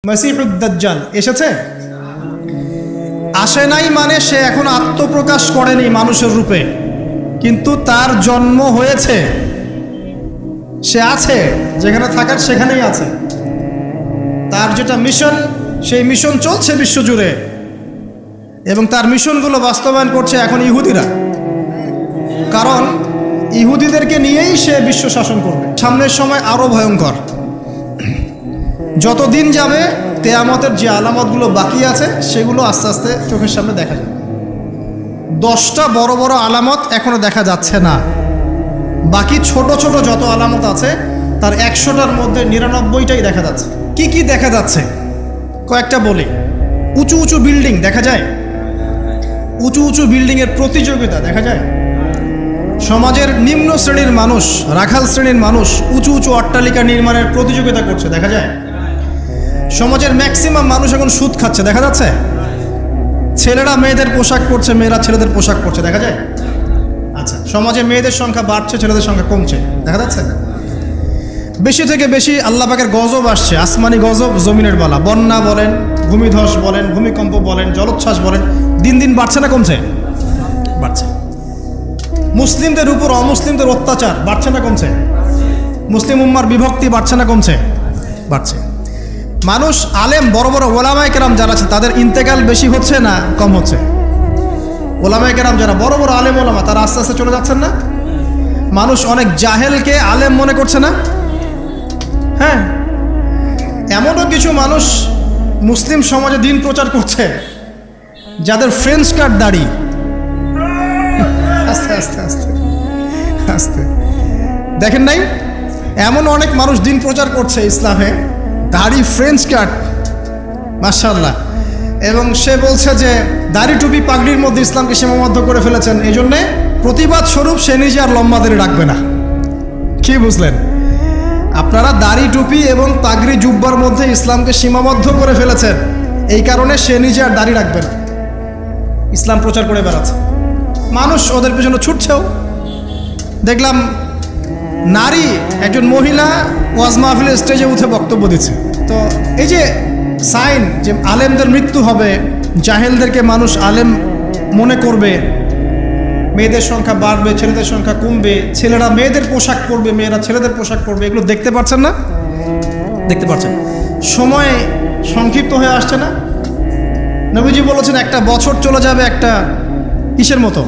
মাসিহুদ দাজ্জাল এসেছে, আসে নাই মানে সে এখন আত্মপ্রকাশ করেনি মানুষের রূপে, কিন্তু তার জন্ম হয়েছে, সে আছে, যেখানে থাকার সেখানেই আছে। তার যেটা মিশন, সেই মিশন চলছে বিশ্বজুড়ে, এবং তার মিশনগুলো বাস্তবায়ন করছে এখন ইহুদিরা। কারণ ইহুদিদেরকে নিয়েই সে বিশ্ব শাসন করবে। সামনের সময় আরো ভয়ঙ্কর। যত দিন যাবে কিয়ামতের যে আলামতগুলো বাকি আছে সেগুলো আস্তে আস্তে চোখের সামনে দেখা যাবে। 10টা বড় বড় আলামত এখনো দেখা যাচ্ছে না, বাকি ছোট ছোট যত আলামত আছে তার 100টার মধ্যে 99টাই দেখা যাচ্ছে। কি কি দেখা যাচ্ছে কয়েকটা বলি। উঁচু উঁচু বিল্ডিং দেখা যায়, উঁচু উঁচু বিল্ডিংয়ের প্রতিযোগিতা দেখা যায়। সমাজের নিম্ন শ্রেণীর মানুষ, রাখাল শ্রেণীর মানুষ উঁচু উঁচু অট্টালিকা নির্মাণের প্রতিযোগিতা করছে দেখা যায়। সমাজের ম্যাক্সিমাম মানুষ এখন সুদ খাচ্ছে দেখা যাচ্ছে। ছেলেরা মেয়েদের পোশাক পরছে, মেয়েরা ছেলেদের পোশাক পরছে দেখা যায়। আচ্ছা, সমাজে মেয়েদের সংখ্যা বাড়ছে, ছেলেদের সংখ্যা কমছে দেখা যাচ্ছে। বেশি থেকে বেশি আল্লাহ পাকের গজব আসছে, আসমানি গজব, জমিনের বালা, বন্যা বলেন, ভূমিধস বলেন, ভূমিকম্প বলেন, জলোচ্ছ্বাস বলেন, দিন দিন বাড়ছে না কমছে? বাড়ছে। মুসলিমদের উপর অমুসলিমদের অত্যাচার বাড়ছে না কমছে? মুসলিম উম্মার বিভক্তি বাড়ছে না কমছে? বাড়ছে। মানুষ আলেম, বড় বড় ওলামায়ে কেরাম যারা আছে তাদের ইন্তেকাল বেশি হচ্ছে না কম হচ্ছে? ওলামায়ে কেরাম যারা বড় বড় আলেম ওলামা তারা আস্তে আস্তে চলে যাচ্ছেন না? মানুষ অনেক জাহেলকে আলেম মনে করছে না? হ্যাঁ, এমনও কিছু মানুষ মুসলিম সমাজে দিন প্রচার করছে যাদের ফ্রেঞ্চ কাট দাড়ি। আস্তে আস্তে আস্তে আস্তে দেখেন নাই, এমন অনেক মানুষ দিন প্রচার করছে ইসলামে, দাড়ি ফ্রেঞ্চ কাট, মাশাআল্লাহ। এবং সে বলছে যে দাড়ি টুপি পাগড়ির মধ্যে ইসলামকে সীমাবদ্ধ করে ফেলেছেন, এই জন্যে প্রতিবাদ স্বরূপ সে নিজে আর লম্বা দাড়ি রাখবে না। কি বুঝলেন? আপনারা দাড়ি টুপি এবং পাগড়ি জুব্বার মধ্যে ইসলামকে সীমাবদ্ধ করে ফেলেছেন, এই কারণে সে নিজে আর দাড়ি রাখবে না, ইসলাম প্রচার করে বেড়াচ্ছে। মানুষ ওদের পেছনে ছুটছেও। দেখলাম নারী একজন মহিলা ওয়াজ মাহফিলের স্টেজে উঠে বক্তব্য দিচ্ছে। তো এই যে সাইন যে আলেমদের মৃত্যু হবে, জাহেলদেরকে মানুষ আলেম মনে করবে, মেয়েদের সংখ্যা বাড়বে, ছেলেদের সংখ্যা কমবে, ছেলেরা মেয়েদের পোশাক পরবে, মেয়েরা ছেলেদের পোশাক পরবে, এগুলো দেখতে পাচ্ছেন না? দেখতে পাচ্ছেন। সময় সংক্ষিপ্ত হয়ে আসছে না? নবীজি বলেছেন একটা বছর চলে যাবে একটা কিসের মতো?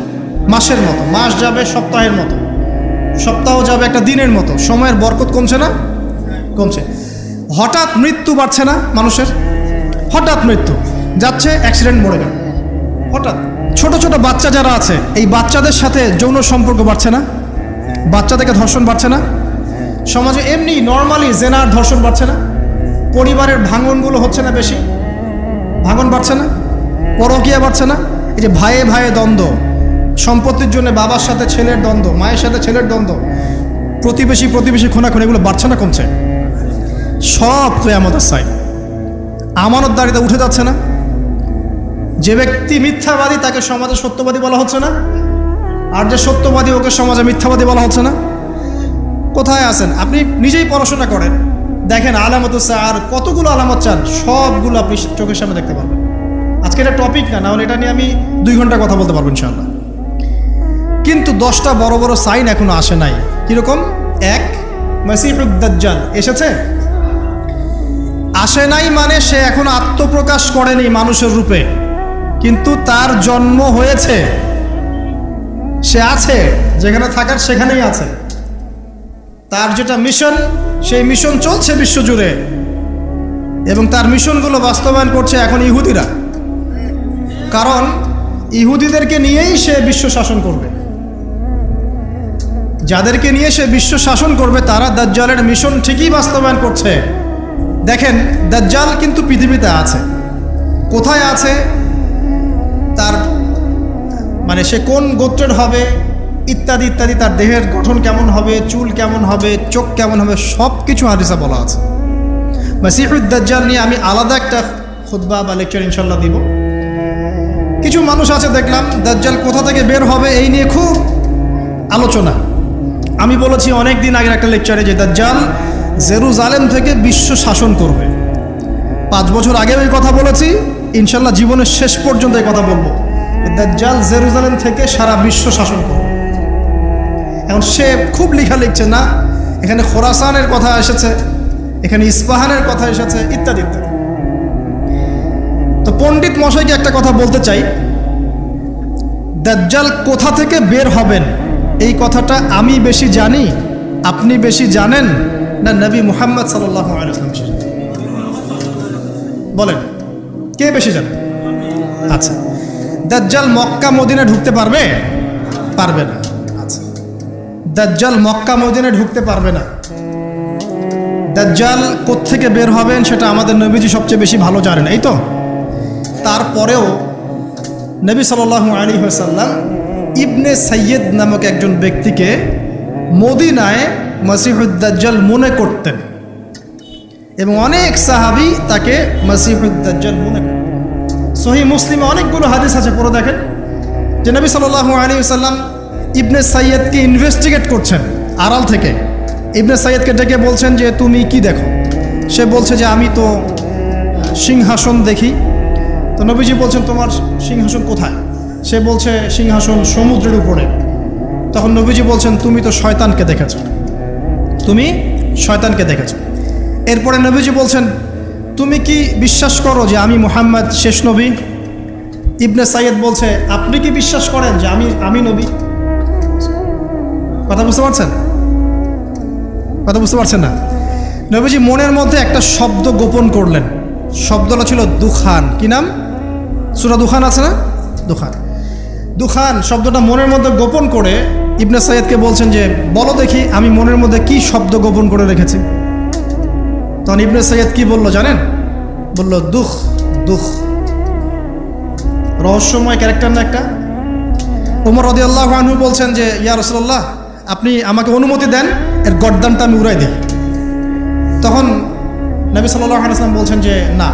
মাসের মতো। মাস যাবে সপ্তাহের মতো, সপ্তাহ যাবে একটা দিনের মতো। সময়ের বরকত কমছে না? কমছে। হঠাৎ মৃত্যু বাড়ছে না মানুষের? হঠাৎ মৃত্যু যাচ্ছে, অ্যাক্সিডেন্ট মরে গেল হঠাৎ। ছোট ছোট বাচ্চা যারা আছে, এই বাচ্চাদের সাথে যৌন সম্পর্ক বাড়ছে না? বাচ্চাদেরকে ধর্ষণ বাড়ছে না? সমাজে এমনি নর্মালি জেনার ধর্ষণ বাড়ছে না? পরিবারের ভাঙনগুলো হচ্ছে না বেশি? ভাঙন বাড়ছে না? পরকীয়া বাড়ছে না? এই যে ভাইয়ে ভাইয়ে দ্বন্দ্ব, সম্পত্তির জন্য বাবার সাথে ছেলের দ্বন্দ্ব, মায়ের সাথে ছেলের দ্বন্দ্ব, প্রতিবেশী প্রতিবেশী খুনাখুনি, এগুলো বাড়ছে না কমছে? সব কিয়ামতের সাইন। আমানতদারিতা উঠে যাচ্ছে না? যে ব্যক্তি মিথ্যাবাদী তাকে সমাজে সত্যবাদী বলা হচ্ছে না, আর যে সত্যবাদী ওকে সমাজে মিথ্যাবাদী বলা হচ্ছে না। কোথায় আছেন? আপনি নিজেই পড়াশোনা করেন, দেখেন আলামত আর কতগুলো আলামত চান, সবগুলো আপনি চোখের সামনে দেখতে পারবেন। আজকে এটা টপিক না, নাহলে এটা নিয়ে আমি 2 ঘন্টা কথা বলতে পারবো ইনশাআল্লাহ। কিন্তু 10টা বড় বড় সাইন এখনো আসে নাই। কিরকম? 1, মাসিহুদ দাজ্জাল এসেছে, আসে নাই মানে সে এখন আত্মপ্রকাশ করেনি মানুষের রূপে, কিন্তু তার জন্ম হয়েছে, সে আছে, যেখানে থাকার সেখানেই আছে। তার যেটা মিশন, সেই মিশন চলছে বিশ্বজুড়ে, এবং তার মিশনগুলো বাস্তবায়ন করছে এখন ইহুদিরা। কারণ ইহুদিদেরকে নিয়েই সে বিশ্ব শাসন করবে। যাদেরকে নিয়ে সে বিশ্ব শাসন করবে তারা দাজ্জালের মিশন ঠিকই বাস্তবায়ন করছে। দেখেন, দাজ্জাল কিন্তু পৃথিবীতে আছে। কোথায় আছে, তার মানে সে কোন গোত্রের হবে ইত্যাদি ইত্যাদি, তার দেহের গঠন কেমন হবে, চুল কেমন হবে, চোখ কেমন হবে, সব কিছু হাদিসে বলা আছে। মাসিহুদ দাজ্জাল নিয়ে আমি আলাদা একটা খুতবা বা লেকচার ইনশাল্লাহ দিব। কিছু মানুষ আছে দেখলাম দাজ্জাল কোথা থেকে বের হবে এই নিয়ে খুব আলোচনা। আমি বলেছি অনেক দিন আগের একটা লেকচারে যে দাজ্জাল জেরুজালেম থেকে বিশ্ব শাসন করবে। 5 বছর আগেও এই কথা বলেছি, ইনশাল্লাহ জীবনের শেষ পর্যন্ত এই কথা বলবো। দাজ্জাল জেরুজালেম থেকে সারা বিশ্ব শাসন করবে। এখন সে খুব লেখা লিখছে না, এখানে খোরাসানের কথা এসেছে, এখানে ইস্পাহানের কথা এসেছে, ইত্যাদি ইত্যাদি। তো পণ্ডিত মশাইকে একটা কথা বলতে চাই, দাজ্জাল কোথা থেকে বের হবেন এই কথাটা আমি বেশি জানি, আপনি বেশি জানেন, না নবী মুহাম্মদ সাল্লাল্লাহু আলাইহি ওয়াসাল্লাম বেশি জানেন? বলেন কে বেশি জানে? আচ্ছা, দাজ্জাল মক্কা মদিনায় ঢুকতে পারবে? পারবে না। আচ্ছা, দাজ্জাল মক্কা মদিনায় ঢুকতে পারবে না। দাজ্জাল কোত্থেকে বের হবেন সেটা আমাদের নবীজি সবচেয়ে বেশি ভালো জানেন, এই তো। তারপরেও নবী সাল্লাল্লাহু আলাইহি ওয়াসাল্লাম ইবনে সাইয়্যিদ নামক একজন ব্যক্তিকে মদিনায় মসিহুদ দাজ্জাল মনে করতেন, এবং অনেক সাহাবী তাকে মসিহুদ দাজ্জাল মনে করতেন। সহিহ মুসলিমে অনেকগুলো হাদিস আছে, পড়ে দেখেন যে নবী সাল্লাল্লাহু আলাইহি ওয়াসাল্লাম ইবনে সাইয়্যিদকে ইনভেস্টিগেট করছেন আড়াল থেকে। ইবনে সাইয়্যিদকে ডেকে বলছেন যে তুমি কি দেখো? সে বলছে যে আমি তো সিংহাসন দেখি। তো নবীজি বলছেন তোমার সিংহাসন কোথায়? সে বলছে সিংহাসন সমুদ্রের উপরে। তখন নবীজি বলছেন তুমি তো শয়তানকে দেখেছ, তুমি শয়তানকে দেখেছ। এরপরে নবীজি বলছেন তুমি কি বিশ্বাস করো যে আমি মুহাম্মদ শেষ নবী? ইবনে সাইয়্যিদ বলছে আপনি কি বিশ্বাস করেন যে আমি নবী? কথা বুঝতে পারছেন? কথা বুঝতে পারছেন না? নবীজি মনের মধ্যে একটা শব্দ গোপন করলেন, শব্দটা ছিল দুখান। কি নাম? সূরা দুখান আছে না? দুখান। দুখান শব্দটা মনের মধ্যে গোপন করে ইবনে সাইয়্যিদকে বলছেন যে বলো দেখি আমি মনের মধ্যে কি শব্দ গোপন করে রেখেছি। তখন ইবনে সাইয়্যিদ কি বলল জানেন? বলল দুখ। দুখ রহস্যময় ক্যারেক্টার না একটা? ওমর রাদিয়াল্লাহু আনহু বলছেন যে ইয়া রাসূলুল্লাহ আপনি আমাকে অনুমতি দেন, এর গর্দানটা আমি উড়াই দিই। তখন নবী সাল্লাল্লাহু আলাইহি ওয়াসাল্লাম বলছেন যে না,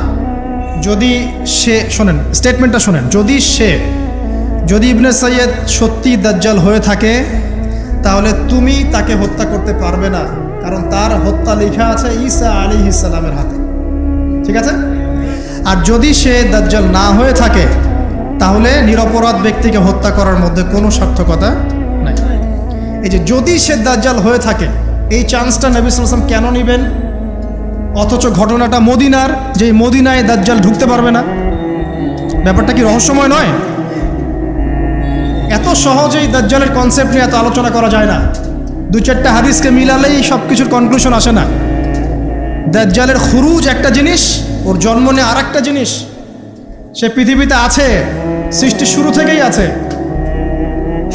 যদি সে, শোনেন স্টেটমেন্টটা শোনেন, যদি ইবনে সাইয়্যিদ সত্যি দাজ্জাল হয়ে থাকে তাহলে তুমি তাকে হত্যা করতে পারবে না, কারণ তার হত্যা লেখা আছে ঈসা আলাইহিস সালামের হাতে। ঠিক আছে? আর যদি সে দাজ্জাল না হয়ে থাকে তাহলে নিরপরাধ ব্যক্তিকে হত্যা করার মধ্যে কোনো সার্থকতা নাই। এই যে যদি সে দাজ্জাল হয়ে থাকে, এই চান্সটা নবী সাল্লাল্লাহু আলাইহি ওয়াসাল্লাম কেন নেবেন? অথচ ঘটনাটা মদিনার, যে মদিনায় দাজ্জাল ঢুকতে পারবে না। ব্যাপারটা কি রহস্যময় নয়? এত সহজেই দাজ্জালের কনসেপ্ট নিয়ে এত আলোচনা করা যায় না। 2-4টা হাদিসকে মিলালেই সব কিছুর কনক্লুশন আসে না। দাজ্জালের খুরুজ একটা জিনিস, ওর জন্ম নিয়ে আর একটা জিনিস। সে পৃথিবীতে আছে, সৃষ্টির শুরু থেকেই আছে।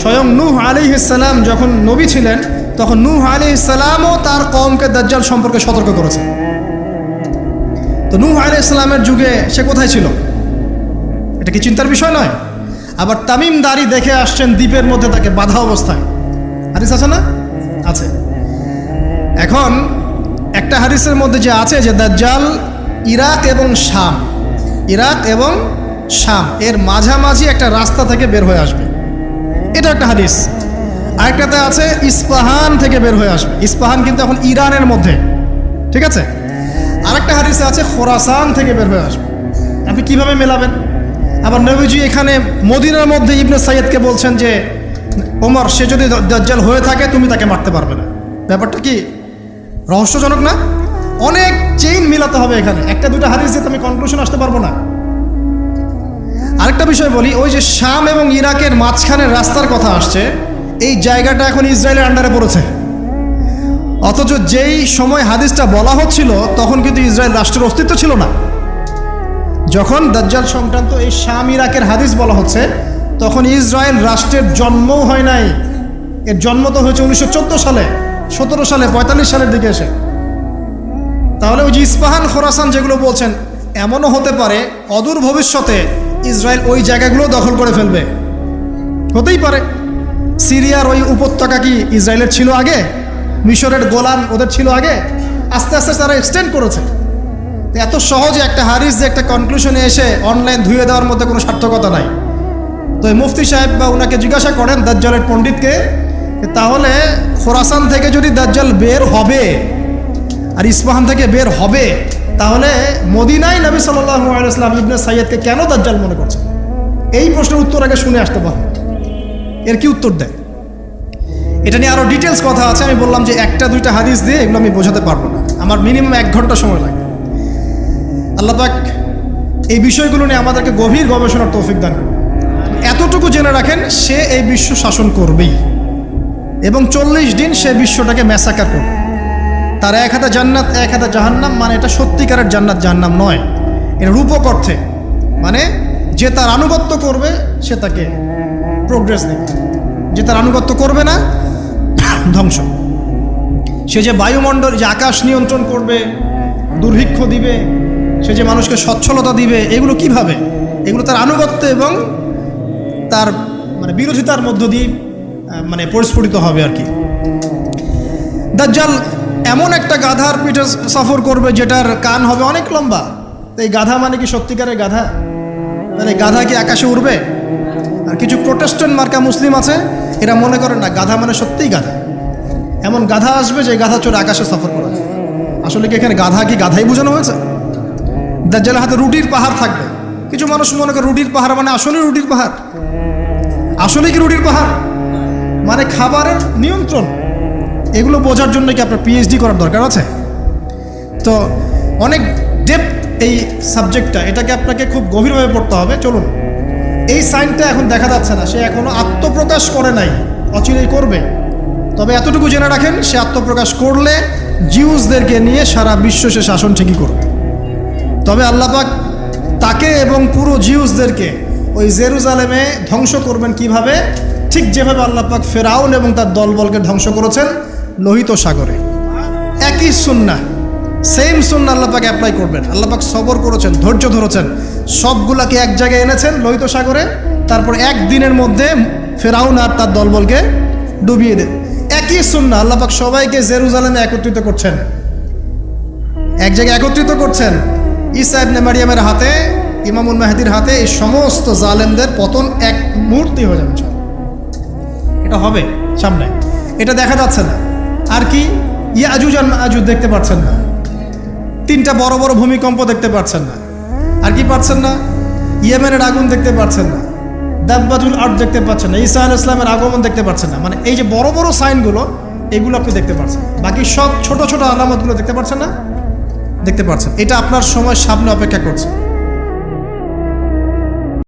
স্বয়ং নূহ আলাইহিস সালাম যখন নবী ছিলেন তখন নূহ আলাইহিস সালামও তার কওমকে দাজ্জাল সম্পর্কে সতর্ক করেছে। তো নূহ আলাইহিস সালামের যুগে সে কোথায় ছিল? এটা কি চিন্তার বিষয় নয়? আবার তামিম দাড়ি দেখে আসছেন দ্বীপের মধ্যে তাকে বাধা অবস্থায়। হাদিস আছে না? আছে। এখন একটা হাদিসের মধ্যে যে আছে যে দাজ্জাল ইরাক এবং শাম এর মাঝামাঝি একটা রাস্তা থেকে বের হয়ে আসবে, এটা একটা হাদিস। আরেকটাতে আছে ইস্পাহান থেকে বের হয়ে আসবে। ইস্পাহান কিন্তু এখন ইরানের মধ্যে, ঠিক আছে? আরেকটা হাদিসে আছে খোরাসান থেকে বের হয়ে আসবে। আপনি কিভাবে মেলাবেন? আবার নবীজি এখানে মদিনার মধ্যে ইবনে সাইয়্যিদকে বলছেন যে ওমর সে যদি দাজ্জাল হয়ে থাকে তুমি তাকে মারতে পারবে না। ব্যাপারটা কি রহস্যজনক না? অনেক চেইন মিলাতে হবে এখানে, একটা দুটা হাদিস দিয়ে আমি কনক্লুশন আসতে পারবো না। আরেকটা বিষয় বলি, ওই যে শাম এবং ইরাকের মাঝখানের রাস্তার কথা আসছে, এই জায়গাটা এখন ইসরায়েলের আন্ডারে পড়েছে। অথচ যেই সময় হাদিসটা বলা হচ্ছিল তখন কিন্তু ইসরায়েল রাষ্ট্রের অস্তিত্ব ছিল না। যখন দাজ্জাল সংক্রান্ত এই শাম ইরাকের হাদিস বলা হচ্ছে তখন ইসরায়েল রাষ্ট্রের জন্মও হয় নাই। এর জন্ম তো হয়েছে 1914 সালে, 17 সালে, 45 সালের দিকে এসে। তাহলে ওই যে ইস্পাহান খোরাসান যেগুলো বলছেন, এমনও হতে পারে অদূর ভবিষ্যতে ইসরায়েল ওই জায়গাগুলো দখল করে ফেলবে, হতেই পারে। সিরিয়ার ওই উপত্যকা কি ইসরায়েলের ছিল আগে? মিশরের গোলান ওদের ছিল আগে? আস্তে আস্তে তারা এক্সটেন্ড করেছে। এত সহজে একটা হাদিস যে একটা কনক্লুশনে এসে অনলাইন ধুয়ে দেওয়ার মধ্যে কোনো সার্থকতা নাই। তো এই মুফতি সাহেব বা ওনাকে জিজ্ঞাসা করেন দাজ্জালের পণ্ডিতকে, তাহলে খোরাসান থেকে যদি দাজ্জাল বের হবে আর ইস্পাহান থেকে বের হবে, তাহলে মদিনায় নবী সাল্লাল্লাহু আলাইহি ওয়াসাল্লাম ইবনে সাইয়্যদকে কেন দাজ্জাল মনে করছেন? এই প্রশ্নের উত্তর আগে শুনে আসতে পারে। এর কি উত্তর দেয়? এটা নিয়ে আরও ডিটেলস কথা আছে। আমি বললাম যে একটা দুইটা হাদিস দিয়ে এগুলো আমি বোঝাতে পারবো না, আমার মিনিমাম 1 ঘন্টা সময় লাগবে। আল্লাহ পাক এই বিষয়গুলো নিয়ে আমাদেরকে গভীর গবেষণার তৌফিক দান করুন। এতটুকু জেনে রাখেন, সে এই বিশ্ব শাসন করবেই এবং 40 দিন সে বিশ্বটাকে ম্যাসাকার করবে। তার 1 হাতে জান্নাত 1 হাতে জাহান্নাম, মানে এটা সত্যিকারের জান্নাত জাহান্নাম নয়, এটা রূপক অর্থে। মানে যে তার আনুগত্য করবে সে তাকে প্রোগ্রেস দেবে, যে তার আনুগত্য করবে না ধ্বংস। সে যে বায়ুমণ্ডল, যে আকাশ নিয়ন্ত্রণ করবে, দুর্ভিক্ষ দিবে, সে যে মানুষকে সচ্ছলতা দিবে, এগুলো কিভাবে? এগুলো তার আনুগত্য এবং তার মানে বিরোধিতার মধ্য দিয়ে মানে পরিস্ফুটিত হবে আর কি। দাজ্জাল এমন একটা গাধার পিঠে সফর করবে যেটার কান হবে অনেক লম্বা। তো এই গাধা মানে কি সত্যিকারের গাধা? মানে গাধা কি আকাশে উড়বে? আর কিছু প্রোটেস্ট্যান্ট মার্কা মুসলিম আছে, এরা মনে করেন না গাধা মানে সত্যিই গাধা। এমন গাধা আসবে যে গাধা চড়ে আকাশে সফর করা যায়। আসলে কি এখানে গাধা কি গাধাই বোঝানো হয়েছে? দাজ্জালের হাতে রুটির পাহাড় থাকবে। কিছু মানুষ মনে করে রুটির পাহাড় মানে আসলে রুটির পাহাড়। আসলে কি রুটির পাহাড় মানে খাবারের নিয়ন্ত্রণ? এগুলো বোঝার জন্য কি আপনার পিএইচডি করার দরকার আছে? তো অনেক ডেপথ এই সাবজেক্টটা, এটাকে আপনাকে খুব গভীরভাবে পড়তে হবে। চলুন, এই সাইনটা এখন দেখা যাচ্ছে না, সে এখনো আত্মপ্রকাশ করে নাই, অচিরেই করবে। তবে এতটুকু জেনে রাখেন, সে আত্মপ্রকাশ করলে জিউসদেরকে নিয়ে সারা বিশ্ব সে শাসন ঠিকই করবে। তবে আল্লাহ পাক তাকে এবং পুরো জিউসদেরকে ওই জেরুজালেমে ধ্বংস করবেন কিভাবে? ঠিক যেভাবে আল্লাহ পাক ফেরাউন এবং তার দলবলকে ধ্বংস করেছেন লোহিত সাগরে। একই সুন্নাহ, সেম সুন্নাহ আল্লাহ পাক অ্যাপ্লাই করবেন। আল্লাহ পাক সবর করেছেন, ধৈর্য ধরেছেন, সবগুলাকে এক জায়গায় এনেছেন লোহিত সাগরে। তারপর 1 দিনের মধ্যে ফেরাউন আর তার দলবলকে ডুবিয়ে দেন। একই সুন্নাহ আল্লাহ পাক সবাইকে জেরুজালেমে একত্রিত করছেন, এক জায়গায় একত্রিত করছেন। ঈসা ইবনে মারিয়ামের হাতে, ইমামুল মাহদির হাতে এই সমস্ত জালেমদের পতন এক মুহূর্তেই হয়ে যাবে। এটা হবে সামনে, এটা দেখা যাচ্ছে না। আর কি? ইয়াজুজ আর মাজুজ দেখতে পাচ্ছেন না, 3টা বড় বড় ভূমিকম্প দেখতে পাচ্ছেন না। আর কি পাচ্ছেন না? ইয়েমেনের আগুন দেখতে পাচ্ছেন না, দাব্বাতুল আরদ দেখতে পাচ্ছেন না, ঈসা আলাইহিস সালামের আগমন দেখতে পাচ্ছেন না। মানে এই যে বড় বড় সাইনগুলো, এগুলো আপনি দেখতে পাচ্ছেন, বাকি সব ছোট ছোট আলামতগুলো দেখতে পাচ্ছেন না? দেখতে পাচ্ছেন। এটা আপনার সময় সামনে অপেক্ষা করছে।